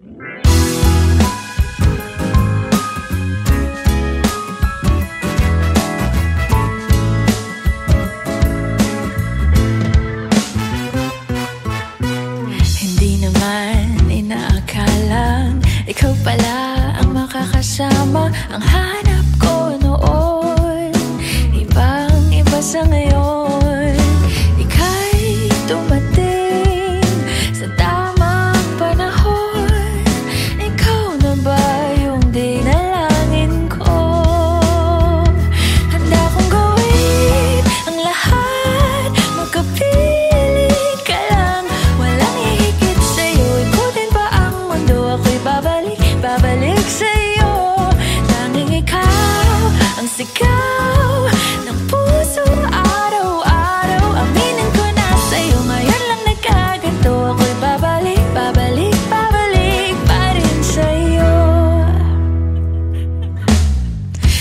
Hindi naman inaakalang ikaw pala ang makakasama. Ang hanap ko noon, ibang-iba sa ngayon. Ika'y dumating sa tamang panahon. Ikaw na ba yung dinalangin ko? Handa kong gawin ang lahat, magkapiling ka lang. Walang hihigit sa'yo, ikutin pa ang mundo. Ako'y babalik sa'yo. Tanging ikaw ang sigaw ng puso araw-araw. Aminin ko na sa'yo, ngayon lang nagkaganto. Ako'y babalik pa rin sa'yo.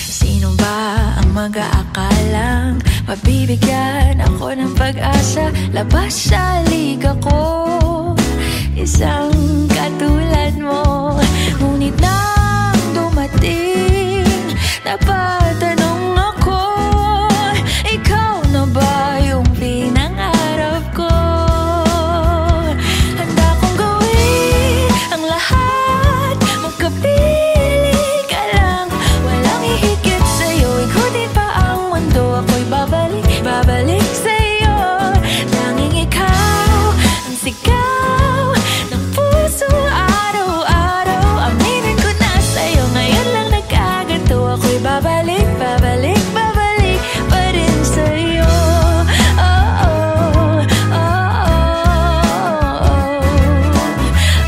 Sino ba ang mag-aakalang mabibigyan ako ng pag-asa? Labas sa liga ko, isang katulad mo. Ngunit nang dumating, napatanong ako, ikaw na ba yung pinangarap ko? Handa kong gawin ang lahat, magkapiling ka lang. Walang hihigit sa'yo, ikutin pa ang mundo. Ako'y babalik sa'yo. Tanging ikaw ang sigaw ng puso araw-araw. Aminin ko na sa'yo, ngayon lang nagkaganto. Ako'y babalik pa rin sa'yo. Oh, oh, oh, oh,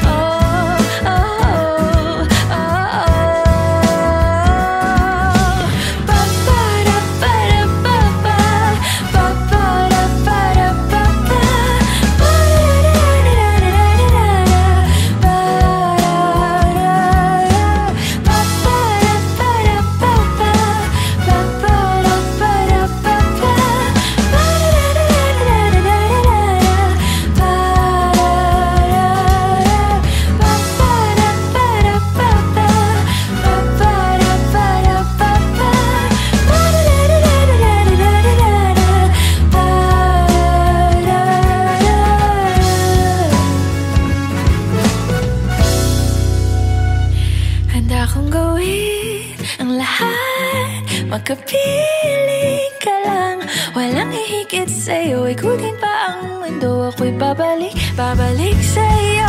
oh, oh, handa kong gawin ang lahat, magkapiling ka lang. Walang hihigit sa'yo, ikutin pa ang mundo. Ako'y babalik sa'yo.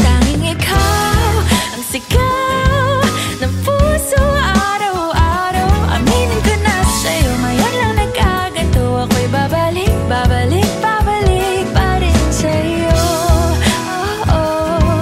Tanging ikaw ang sigaw ng puso araw-araw. Aminin ko na sa'yo, ngayon lang nagkaganto. Ako'y babalik pa rin sa'yo. Oh, oh, oh,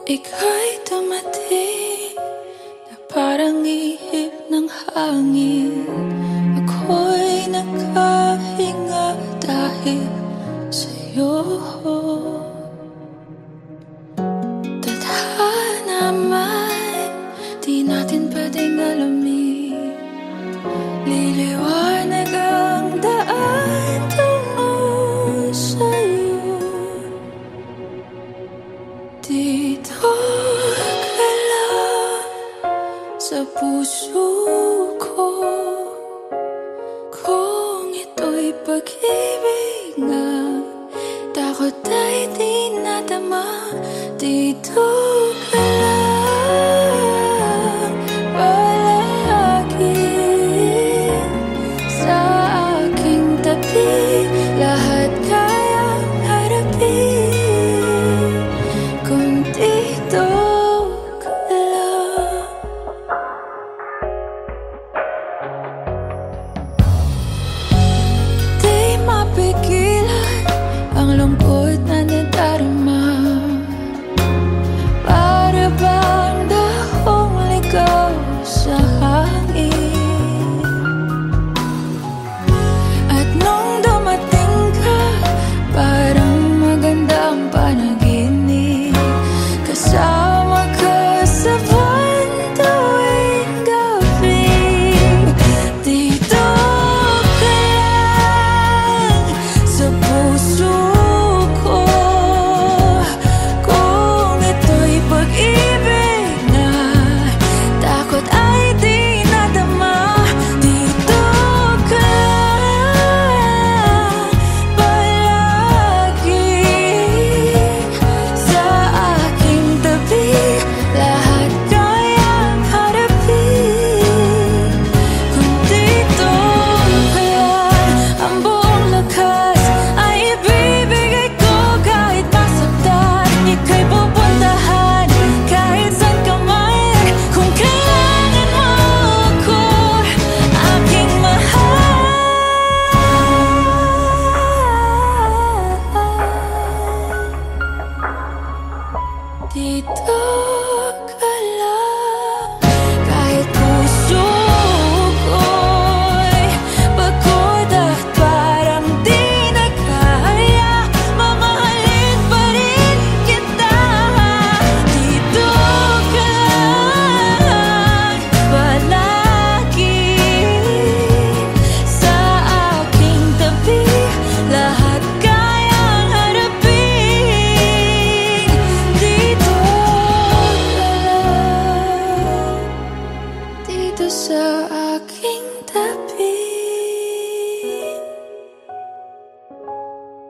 ika'y dumating na parang ihip ng hangin. Ako'y nakahinga dahil sa'yo. Tadhana man, di natin pwedeng alamin. Liliwanag ang daan tungo sa'yo. Dito ka lang sa puso ko. Kung ito'y pag-ibig nga, takot pagod na nadarama. Para bang dahong ligaw sa hangin. At nung dumating ka, parang maganda ang panaginip. Kasama ka sa buwan tuwing gabi. Dito ka lang sa puso ko. Kung ito'y pag-ibig na takot ay di nadama. Dito ka lang palagi sa aking tabi. Lahat kayang harapin. Kung dito ka lang, ang buong lakas ay ibibigay ko. Kahit masaktan, ika'y pupuntahan kahit saan ka man. Kung kailangan mo ako, aking mahal. Dito ka lang, kahit puso ko'y pagod at parang di na kaya. Mamahalin pa rin kita. Dito ka lang palagi sa aking tabi. Lahat kayang harapin. Dito ka lang, dito sa aking tabi.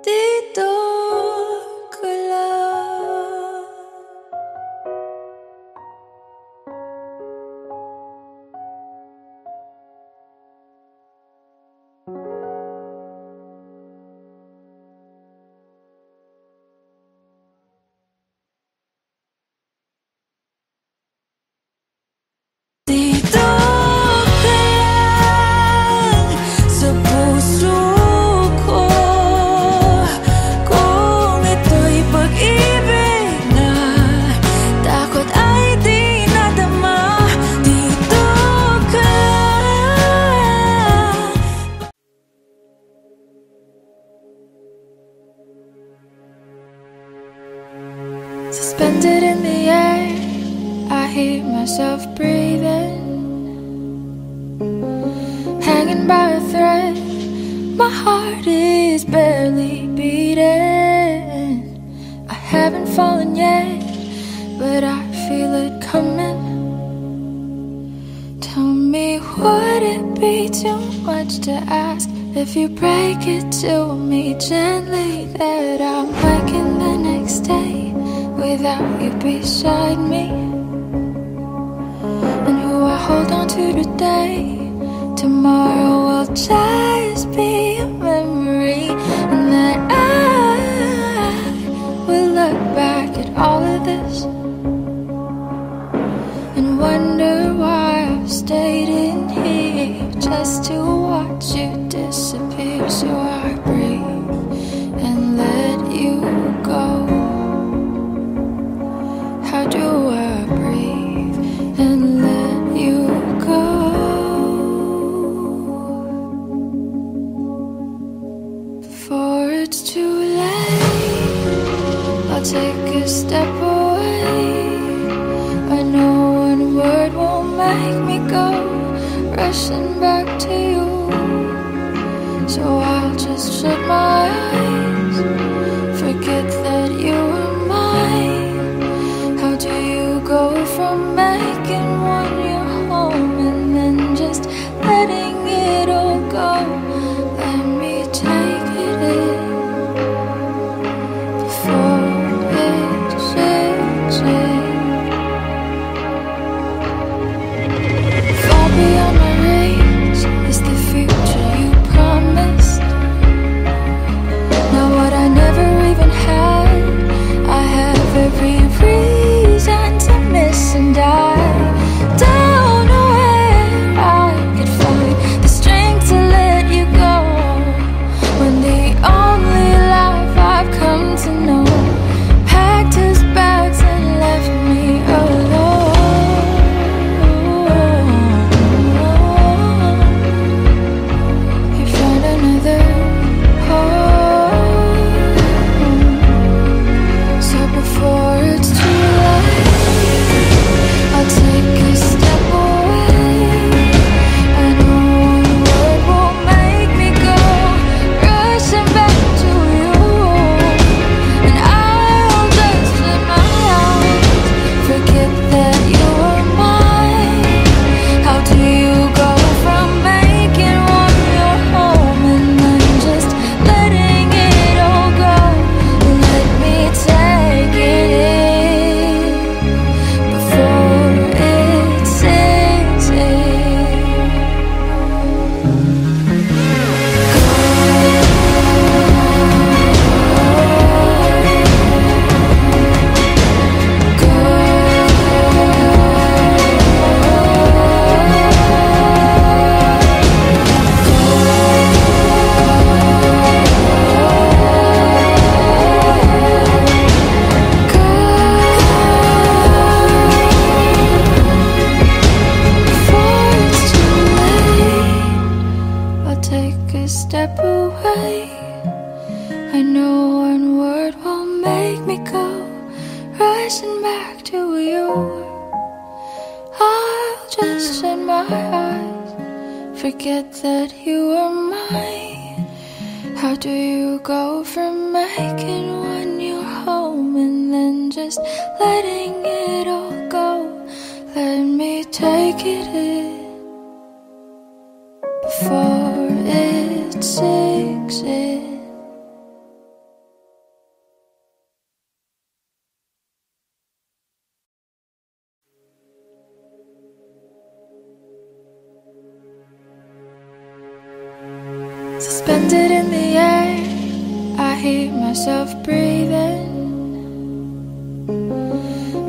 Dito ka lang. Dito ka lang sa puso ko. Kung ito'y pag-ibig na takot ay di nadama. Dito ka lang. Suspended in the air, I hear myself breathing. Hanging by a thread, my heart is barely beating. I haven't fallen yet, but I feel it coming. Tell me, would it be too much to ask if you break it to me gently that I'm waking the next day without you beside me? And who I hold on to today, tomorrow will just be a memory. And that I will look back at all of this and wonder why I've stayed in here just to watch you disappear. So I breathe and let you go. How do I breathe and let you go? Before it's too late, I'll take a step away. I know one word won't make me go rushing back to you. So I'll just shut my eyes, forget that you were mine. How do you go from making one your home and then just letting it all go? Let me take it in before it changes. Far beyond my reach is the future you promised. Now what I never step away. I know one word won't make me go rushing back to you. I'll just shut my eyes, forget that you were mine. How do you go from making one your home and then just letting it all go? Let me take it in before it sinks in. Suspended in the air, I hear myself breathing,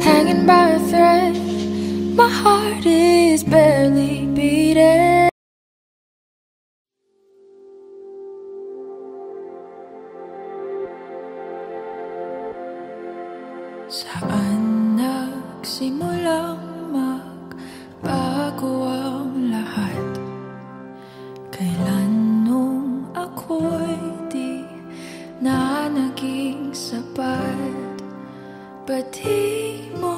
hanging by a thread. My heart is barely beating. Saan nagsimulang magbago ang lahat? Kailan nung ako'y di na naging sapat? Ba't di mo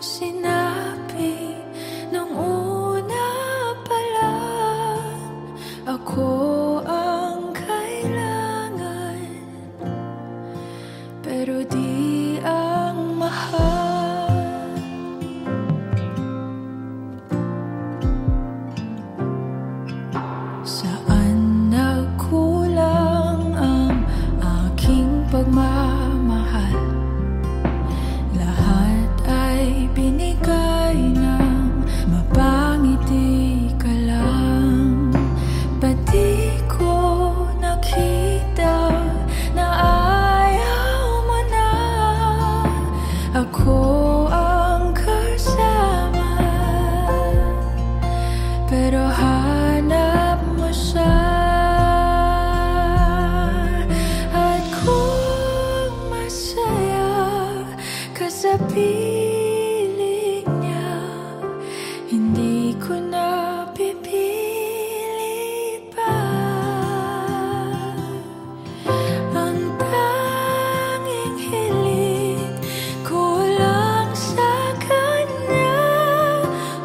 sinabi nung una pa lang ako ang kailangan, pero di ang mahal? Saan nagkulang ang aking pagmamahal? Lahat ay binigay ng mapangiti ka lang. Ba't di ko nakita na ayaw mo na ako ang kasama? Pero hanap mo siya, at kung masaya ka sa piling niya, hindi ko na pipilit pa. Ang tanging hiling ko lang sa kanya,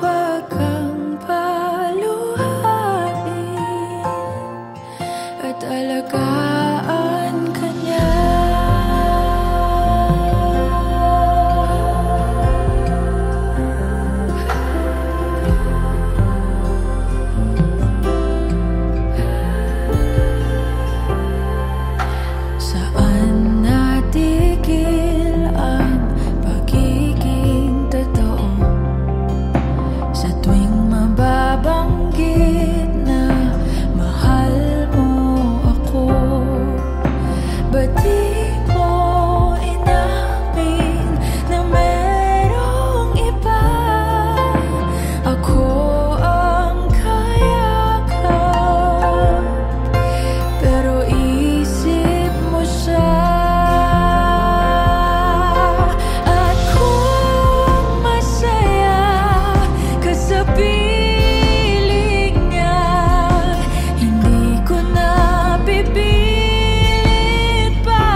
wag kang paluhain at alagaan ka niya. Saan natigil ang pagiging totoo? Sa tuwing mababanggit na mahal mo ako, ba't di mo inamin na merong iba? Ako ang kayakap, pero isip mo siya. At kung masaya ka sa piling niya, hindi ko na pipilit pa.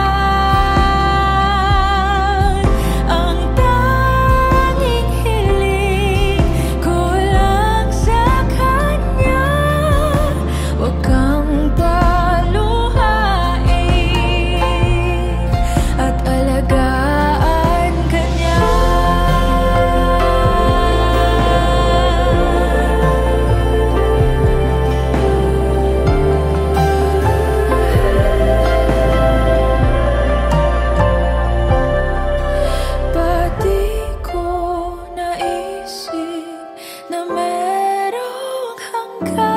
Ang tanging hiling ko lang sa kanya, wag kang paluhain at alagaan ka niya. Ba't di ko naisip na merong hanggan?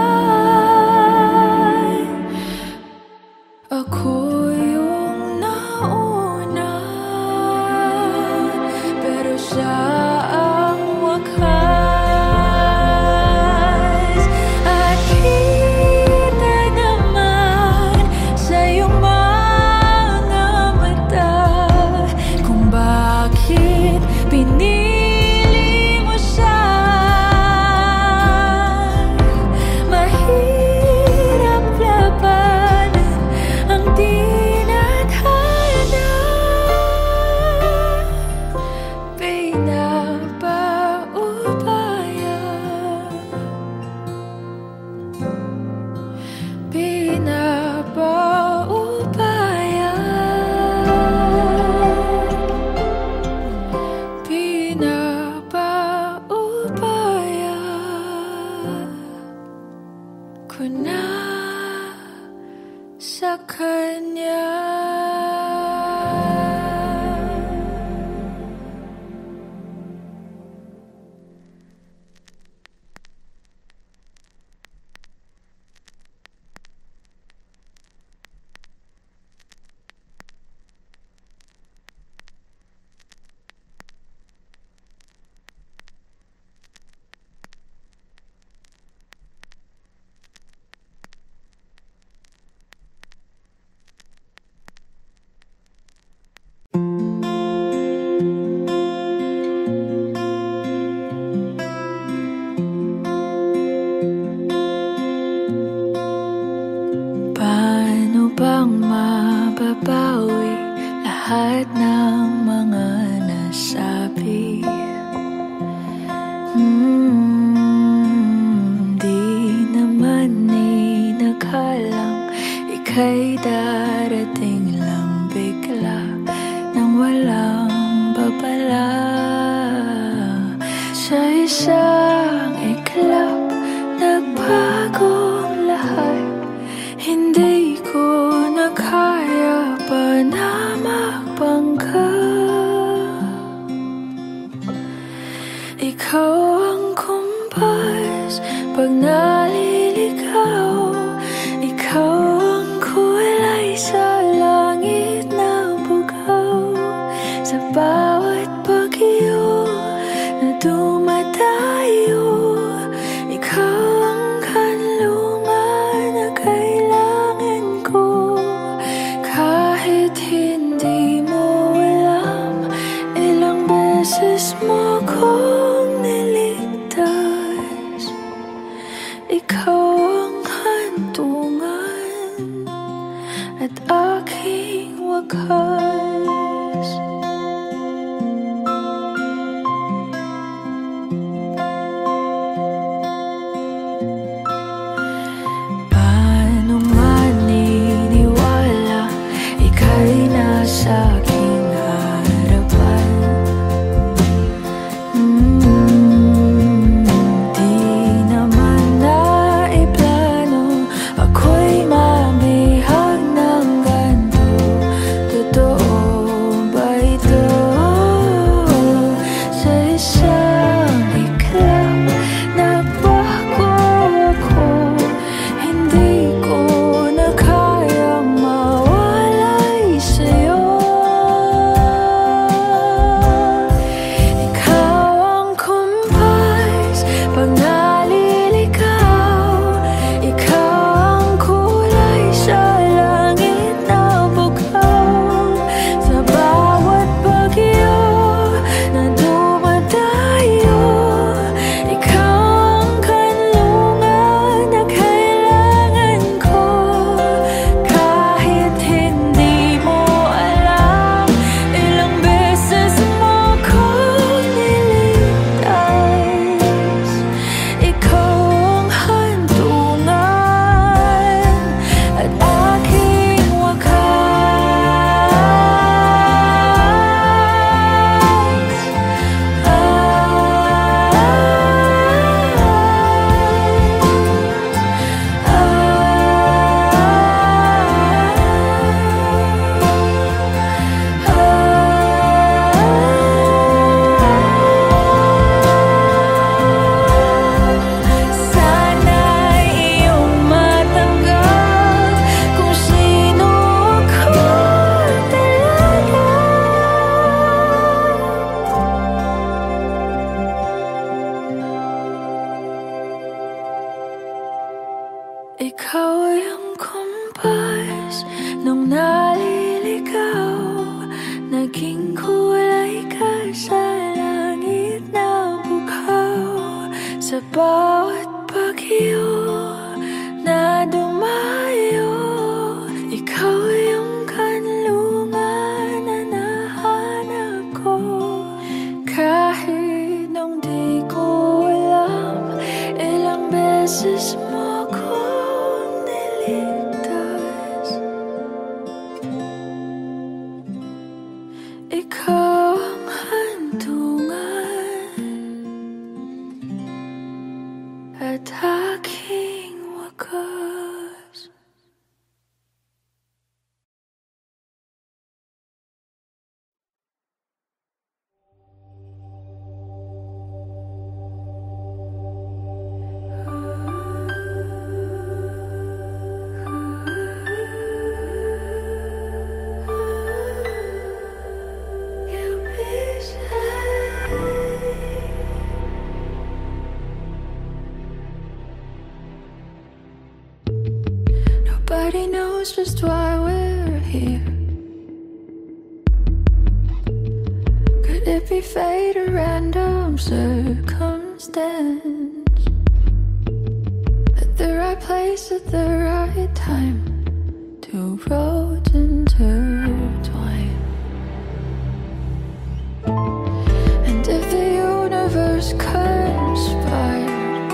Ako yung nauna, pero siya ang wakas. At kita naman sa iyong mga mata kung bakit pinili mo siya. Mahirap laban sa kanya. Paano bang mababawi lahat ng mga nasabi? Di naman inakalang ika'y darating lang bigla nang walang babala. Sa isang iglap nagbagong lahat. Hindi ko na kaya pa na magpangka. Ikaw ang kumpas pag naliligaw. Ikaw ang kulay sa langit na bugaw. Sa bawat bagyo na dumadayo, ikaw ang kanlungan na kailangan ko. Kahit hindi mo alam, ilang beses mo kong niligtas. Ikaw ang hantungan at aking wakas. Paano maniniwala ika'y nasa aking harapan? Di naman naiplano ako'y mabihag ng ganito. Totoo ba ito? Sa isang iglap nagbago ako. Hindi ko na kayang mawalay sa'yo. Ikaw ang kumpas pag naliligaw. Ikaw ang kulay sa langit na bugaw. Sa bawat bagyo na dumadayo, ikaw ang kanlungan na kailangan ko. Kahit hindi mo alam, ilang beses mo kong niligtas. Ikaw ang hantungan at aking sana'y iyong matanggap kung sino ako talaga. Ikaw yung kumpas nung naliligaw. Naging kulay ka sa langit na bugaw. Sa bawat bagyo na dumayo, ikaw yung kanlungan na nahanap ko. Kahit nung di ko alam, ilang beses mo kong niligtas. Ikaw ang hantungan at aking knows just why we're here? Could it be fate or random circumstance? At the right place at the right time, two roads intertwine. And if the universe conspired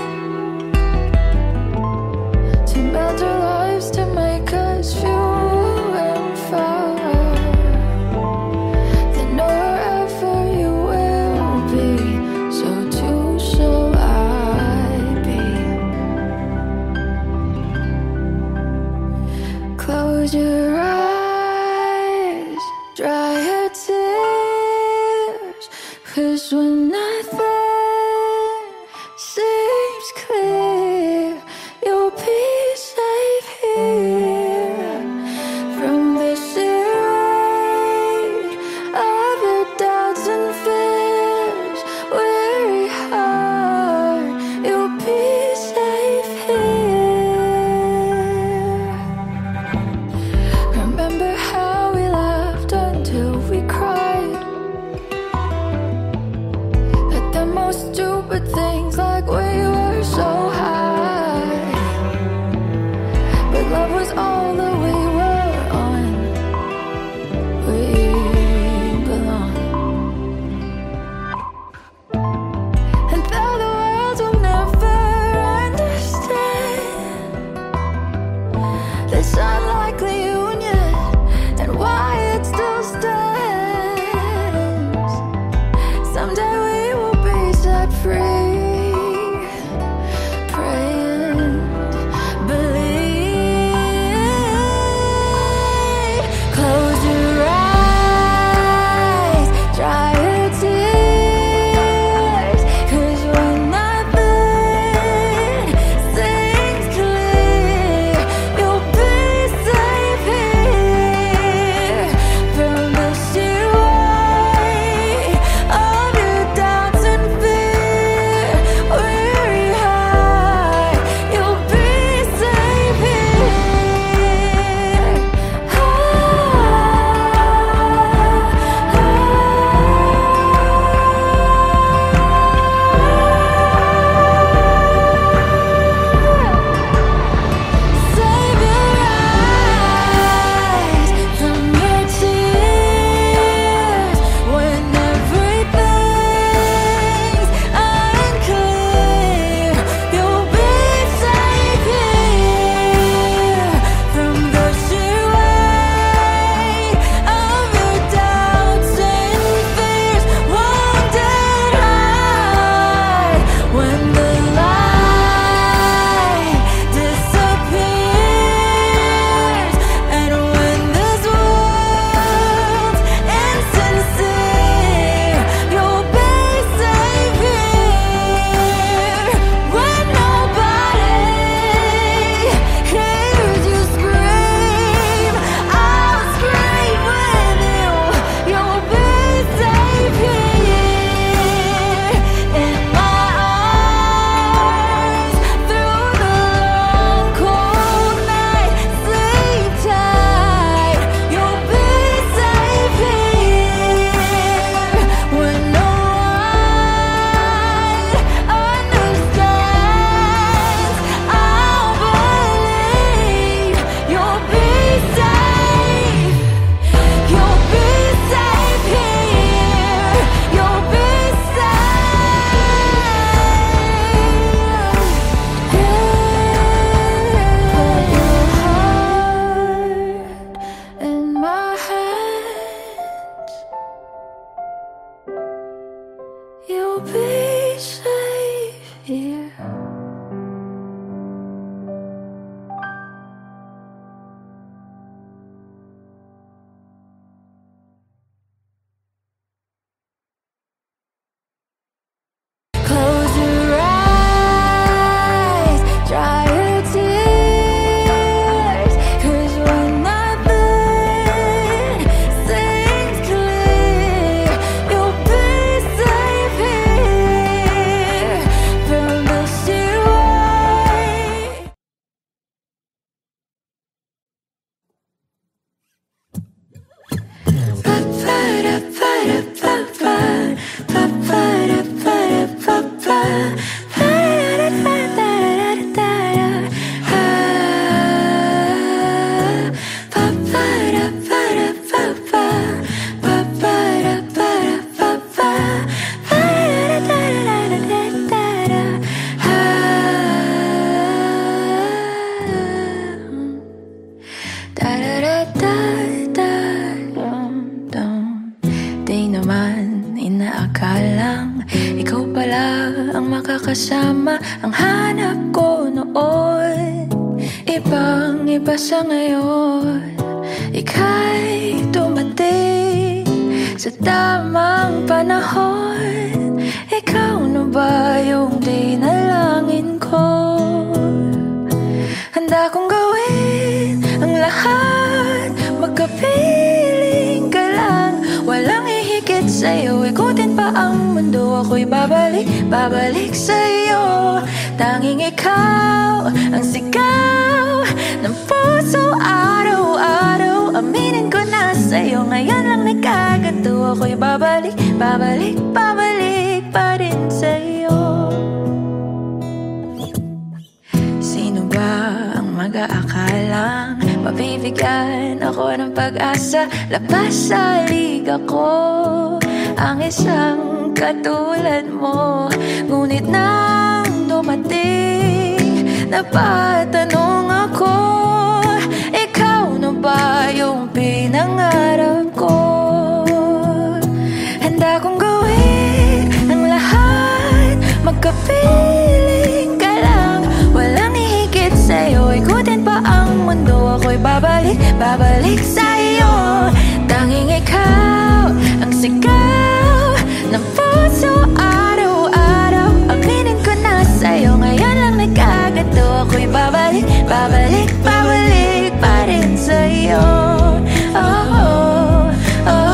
to melt our lives to make us few and far, then know wherever you will be, so too shall I be. Close your eyes, dry your tears, 'cause when nothing seems clear, you'll be safe here from the shade of your doubts and fears. Weary heart, you'll be safe here. Remember how we laughed until we cried at the most stupid things, like we were so high. But love was all that we were on. We belong. And though the world will never understand this unlikely union and why it still stands, someday we will be set free. kasama ang hanap ko noon. Ibang-iba sa ngayon. Ika'y dumating sa tamang panahon. Ikaw na ba yung dinalangin ko? Handa kong gawin ang lahat, magkapiling ka lang. Walang ihigit sa'yo, ikutin pa ang mundo. Ako'y babalik sa'yo. Tanging ikaw ang sigaw ng puso araw-araw. Aminin ko na sa'yo, ngayon lang nagkaganto. Ako'y babalik pa rin sa'yo. Sino ba ang mag-aakalang mabibigyan ako ng pag-asa? Labas sa liga ko ang isang katulad mo. Ngunit nang dumating, napatanong ako, ikaw na ba yung pinangarap ko? Handa kong gawin ang lahat, magkapiling ka lang. Walang ihigit sa'yo, ikutin pa ang mundo. Ako'y babalik sa'yo. Tanging ikaw ang sigaw ng puso araw-araw. Aminin ko na sa'yo, ngayon lang nagkaganto. Ako'y babalik pa rin sa'yo. Oh, oh, oh, oh.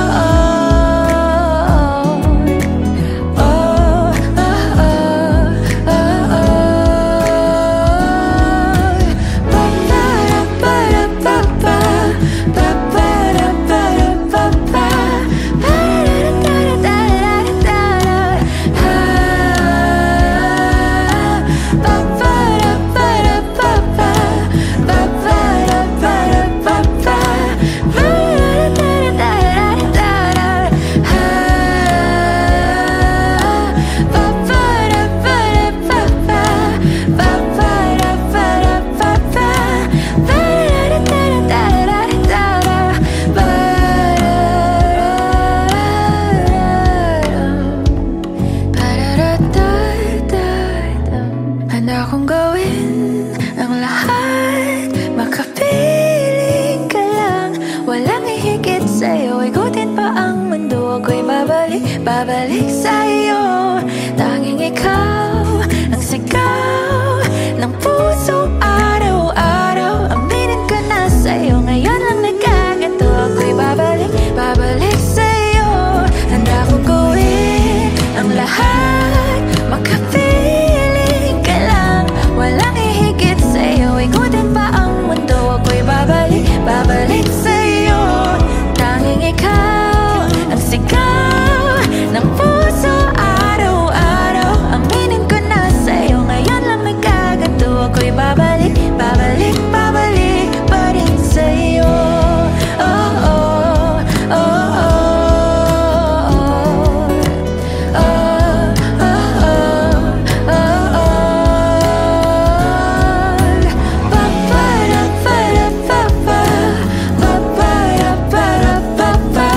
Babalik sa'yo. Tanging ikaw ang sigaw ng puso araw-araw. Aminin ko na sa'yo, ngayon lang nagkaganto. Ako'y babalik sa'yo. Handa kong gawin ang lahat, makapiling ka lang. Walang ihigit sa'yo, ikutin pa ang mundo. Ako'y babalik sa'yo. Tanging ikaw ang sigaw ng puso araw-araw. Aminin ko na sa'yo, ngayon lang nagkaganto. Ako'y babalik pa rin sa'yo. Oh, oh, oh, oh, oh, oh, oh, oh, oh. Pa-pa-ra-pa-ra-pa-pa, pa-pa-ra-pa-ra-pa-pa.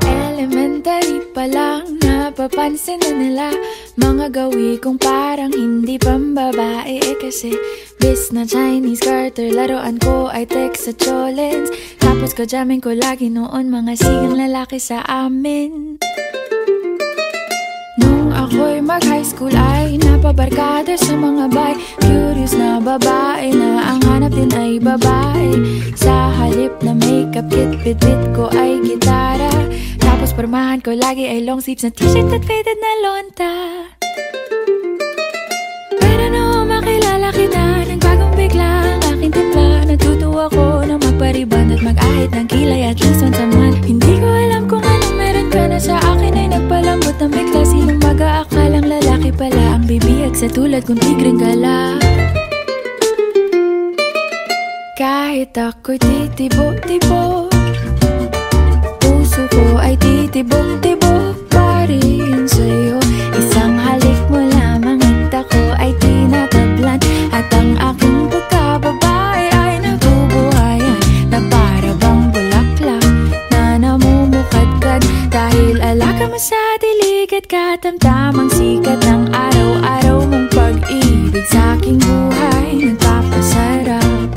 Elementary pa lang, napapansin na nila mga gawi kong parang hindi pambabae. Kasi Bis na Chinese garter, laruan ko ay text sa cholens. Tapos kajamin ko lagi noon mga sigang lalaki sa amin. Nung ako'y mag-high school ay napabarkada sa mga bay. Curious na babae na ang hanap din ay babae. Sa halip na makeup kit, bit-bit ko ay gitara. Tapos pormahan ko lagi ay long sleeves na t-shirt at faded na lonta. Pero nung makilala kita, nagbagong bigla ang aking timpla. Natutuwa ko na magpariban at mag-ahit ng kilay at least once a month. Hindi ko alam kung anong meron ka na sa akin ay nagpalambot ng bigla. Sinong mag-aakalang lalaki pala ang bibiyag sa tulad kong tigreng gala. Kahit ako'y titibok-tibok, puso ko ay titibok-tibok pa rin sa'yo. Isang halik mo lamang at ako ay tinatablan. At ang aking pagkababae ay nabubuhayan na para bang bulaklak na namumukadkad. Dahil alaga mo sa dilig at katamtamang sikat ng araw-araw mong pag-ibig sa aking buhay nagpapasarap.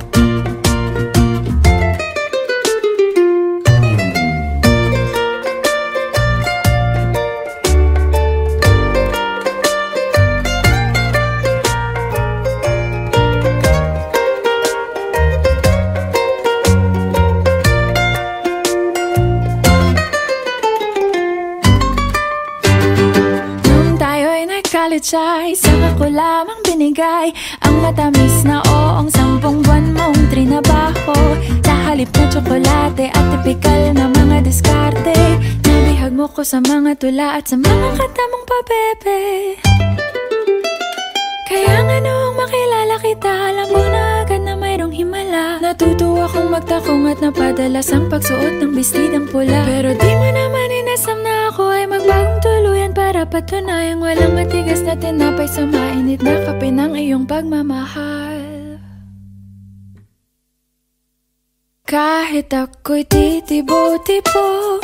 Ay saka ko lamang binigay ang matamis na oong 10 buwan mong trinabaho. Sa halip na tsokolate at tipikal na mga diskarte, nabihag mo ko sa mga tula at sa mga kata mong pabebe. Kaya nga noong makilala kita, alam ko na agad na mayroong himala. Natutuwa kong magtakong at napadalas ang pagsuot ng bestidang pula. Pero di mo naman inasam na ako ay magbagong tuluyan para patunayang walang matigas na tinapay sa mainit na kape ng iyong pagmamahal. Kahit ako'y titibo-tibo,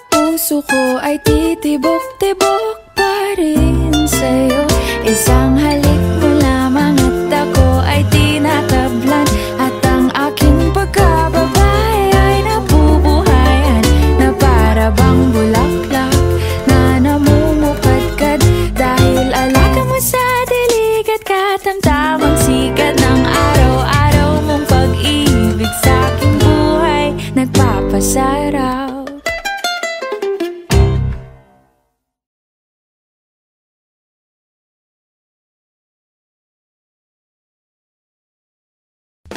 puso ko ay titibok-tibok pa rin sa'yo. Isang halik mo lamang at ako ay tinatablan. At ang aking pagkababae ay nabubuhayan na para bang bulaklak na namumukadkad. Dahil alaga mo sa dilig at katamtamang sikat ng araw-araw mong pag-ibig sa aking buhay nagpapasarap.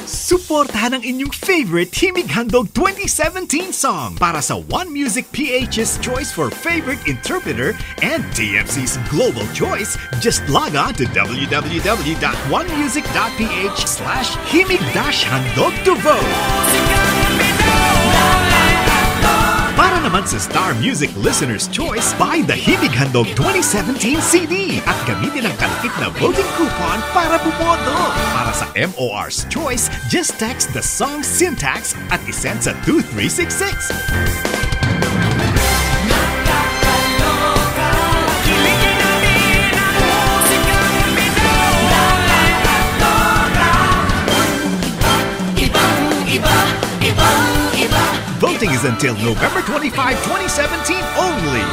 Suportahan ang inyong favorite Himig Handog 2017 song para sa One Music PH's choice for favorite interpreter and TFC's global choice. Just log on to www.onemusic.ph/himig-handog to vote. Para naman sa Star Music Listener's Choice, buy the Himig Handog 2017 CD at gamitin ang kalakip na voting coupon para bumoto. Para sa MOR's Choice, just text the song syntax at isend sa 2366. Voting is until November 25, 2017 only.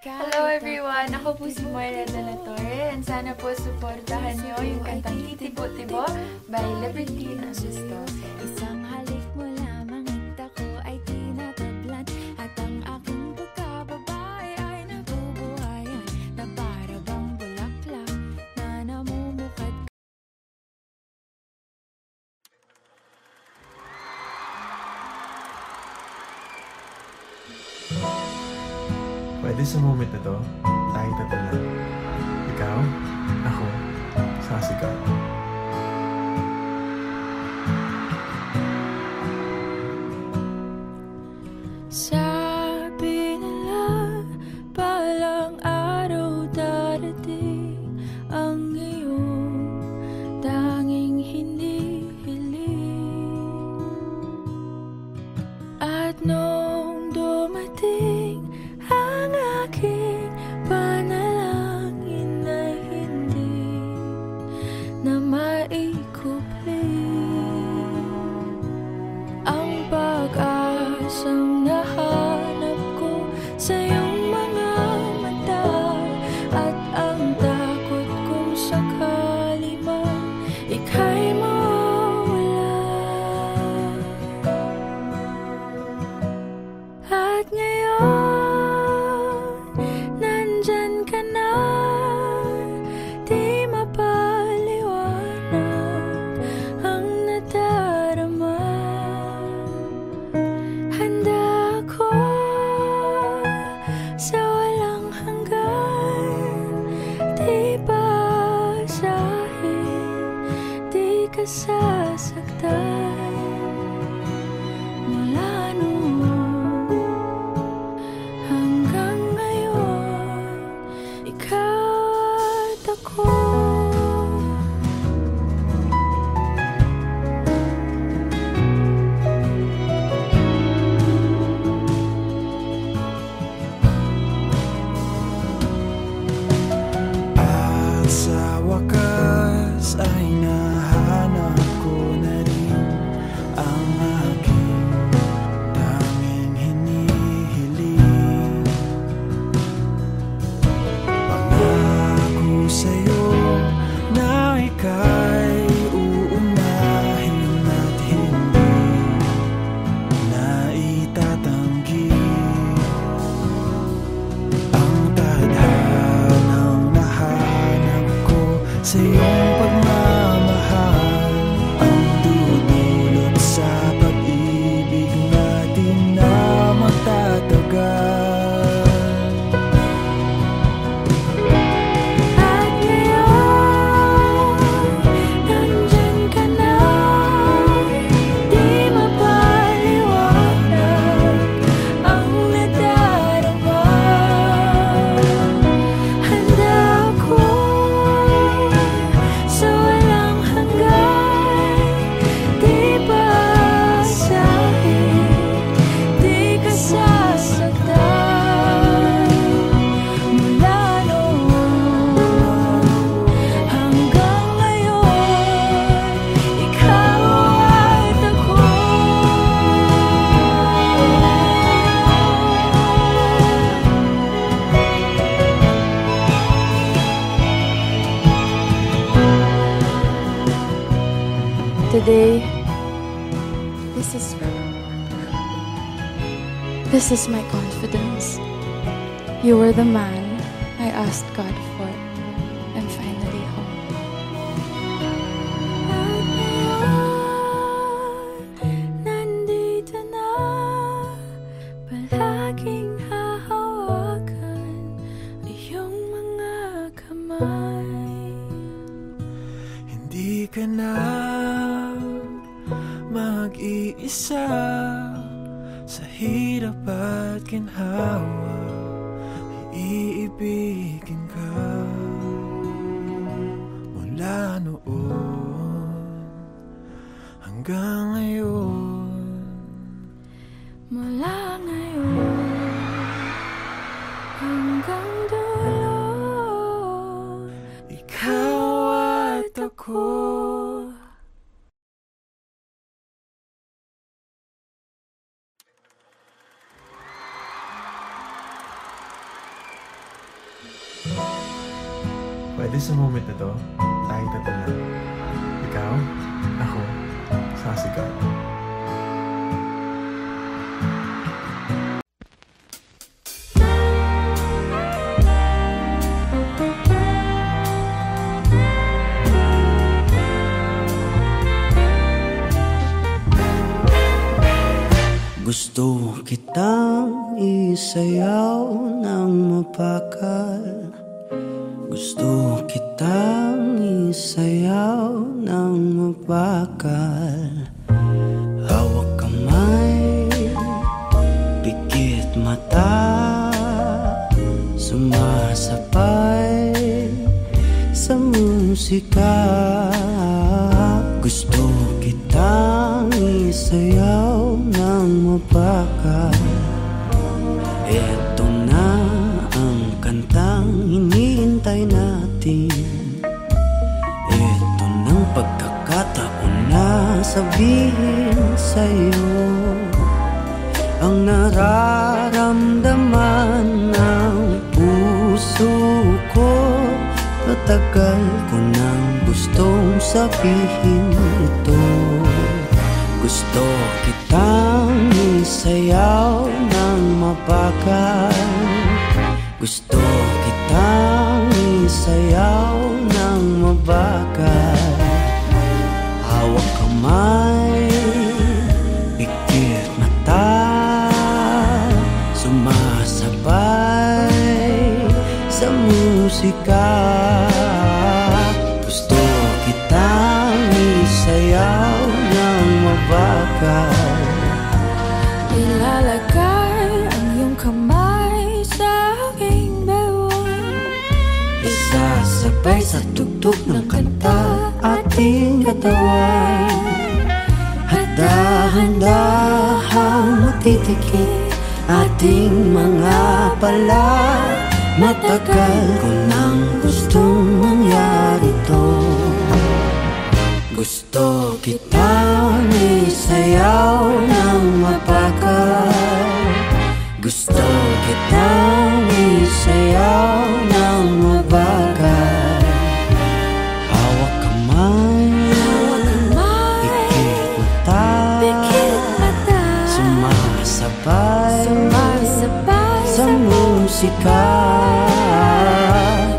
Hello everyone! Ako po si Moira de la Torre and sana po suportahan niyo yung kantang Titibo-Tibo by Liberty Nasusto. Isang halik mo lamang at ako ay tinatablan. At ang aking pagkababae ay nabubuhayan na para bang bulaklak na namumukad. Pwede sa moment na to, tayo tatlo lang. Ikaw, ako, sasigaw. Sabi nila, palang araw darating ang iyong tanging hinihiling. At nung dumating ang aking panalangin, ang takot kung sakali man ika'y mawala. At ngayon, nandyan ka na, di mapaliwanag ang nadarama. Handa ako sa walang hanggan, di basahin, di ka sasaktan. Mula noon hanggang ngayon, ikaw at ako. At sa wakas ay nahanap ko na rin ang aking tanging hinihiling. Pangako sa'yo na ika'y uunahin at hindi na itatanggi ang tadhanang nahanap ko sa iyong pagmamahal, ang dudulot sa pag-ibig natin na magtatagal. At ngayon, nandyan ka na, di mapaliwanag ang nadarama. Handa ako sa walang hanggan, di basahin, di ka sasaktan. Mula noon hanggang ngayon, ikaw at ako. Today, this is my confidence. You were the man I asked God for. I'm finally home. At ngayon, nandito na, palaging hahawakan iyong mga kamay. Hindi ka na mag-iisa sa hirap at ginhawa, iibigin ka. Mula noon hanggang ngayon, Mula ngayon hanggang dulo, ikaw at ako. Pwede sa moment na to, tayo tatlo lang. Ikaw, ako, sasigaw. Gusto kitang isayaw ng mapakal. Gusto kitang isayaw ng mapakal. Hawak kamay, pikit mata, sumasabay sa musika. Gusto kitang isayaw ng mapakal. Eto na ang kantang hinihintay natin. Eto ng pagkakataon na sabihin sa'yo ang nararamdaman ng puso ko. Matagal ko nang gustong sabihin ito. Gusto kitang isayaw ng mabagal. Gusto kitang isayaw ng mabagal. Hawak kamay, pikit mata, sumasabay sa musika. Gusto kitang isayaw ng mabagal. Ilalagay ang iyong kamay sa aking bewang. Isasabay sa tugtog ng kanta ating katawan. Handa-handahang matitikit ating mga pala. Matagal ko nang gustong mangyari to. Gusto kitang isayaw ng mabagal. Gusto kitang isayaw ng mabagal. Hawak kamay, pikit mata, sumasabay sa musika.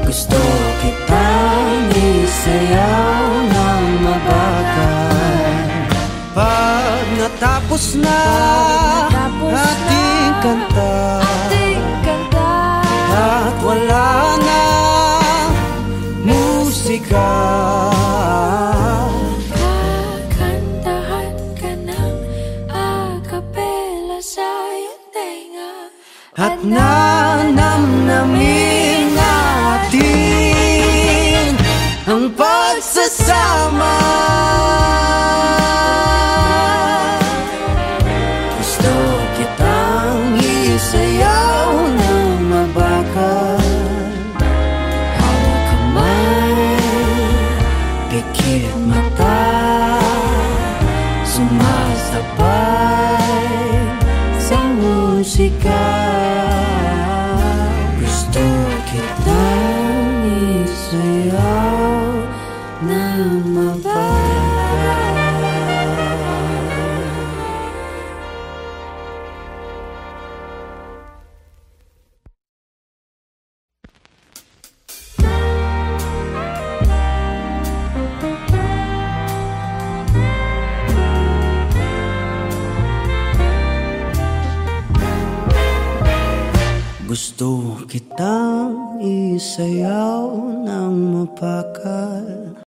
Gusto kitang isayaw ng mabagal. Pag natapos na ating kanta, at wala na musika, kakantahan ka ng acapella sa iyong tenga. at nanamnamin natin ang pagsasama. Gusto kitang isayaw ng mabagal. Hawak kamay, pikit mata, sumasabay sa musika. Gusto kitang isayaw ng mabagal. Gusto kitang isayaw ng mabagal.